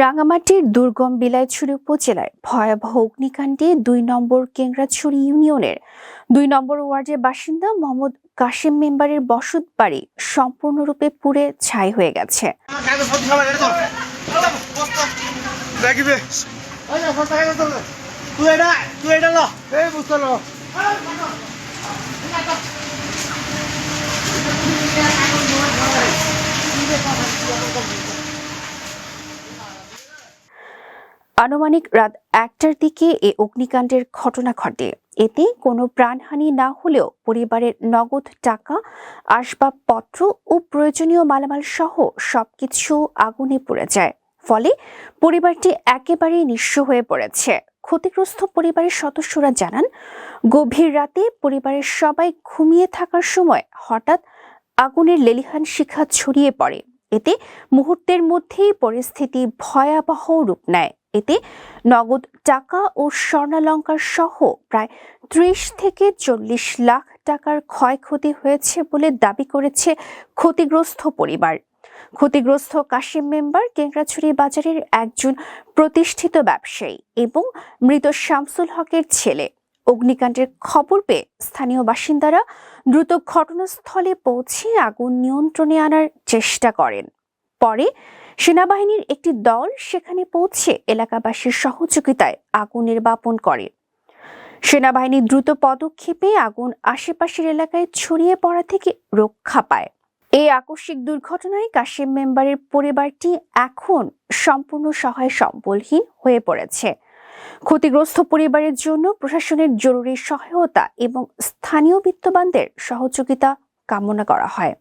রাঙামাটির দুর্গম বিলাইছড়ি উপজেলায় ভয়াবহ অগ্নিকাণ্ডে ২ নম্বর কেংরাছড়ি ইউনিয়নের ২ নম্বর ওয়ার্ডের বাসিন্দা মোহাম্মদ কাশেম মেম্বারের বসত বাড়ি সম্পূর্ণরূপে পুড়ে ছাই হয়ে গেছে। আনুমানিক রাত ১টার দিকে এ অগ্নিকাণ্ডের ঘটনা ঘটে। এতে কোনো প্রাণহানি না হলেও পরিবারের নগদ টাকা, আসবাবপত্র ও প্রয়োজনীয় মালামাল সহ সবকিছু আগুনে পুড়ে যায়। ফলে পরিবারটি একেবারেই নিঃস্ব হয়ে পড়েছে। ক্ষতিগ্রস্ত পরিবারের সদস্যরা জানান, গভীর রাতে পরিবারের সবাই ঘুমিয়ে থাকার সময় হঠাৎ আগুনের লেলিহান শিখা ছড়িয়ে পড়ে। এতে মুহূর্তের মধ্যেই পরিস্থিতি ভয়াবহ রূপ নেয়। এতে নগদ টাকা ও স্বর্ণালংকার সহ প্রায় ৩০ থেকে ৪০ লাখ টাকার ক্ষয়ক্ষতি হয়েছে বলে দাবি করেছে ক্ষতিগ্রস্ত পরিবার। ক্ষতিগ্রস্ত কাশেম মেম্বার কেংরাছড়ি বাজারের একজন প্রতিষ্ঠিত ব্যবসায়ী এবং মৃত শামসুল হকের ছেলে। অগ্নিকাণ্ডের খবর পেয়ে স্থানীয় বাসিন্দারা দ্রুত ঘটনাস্থলে পৌঁছে আগুন নিয়ন্ত্রণে আনার চেষ্টা করেন। পরে সেনাবাহিনীর একটি দল সেখানে পৌঁছে এলাকাবাসীর সহযোগিতায় আগুন নির্বাপন করে। সেনাবাহিনী দ্রুত পদক্ষেপে আগুন আশেপাশের এলাকায় ছড়িয়ে পড়া থেকে রক্ষা পায়। এই আকস্মিক দুর্ঘটনায় কাশেম মেম্বারের পরিবারটি এখন সম্পূর্ণ সহায় সম্বলহীন হয়ে পড়েছে। ক্ষতিগ্রস্ত পরিবারের জন্য প্রশাসনের জরুরি সহায়তা এবং স্থানীয় বিত্তবানদের সহযোগিতা কামনা করা হয়।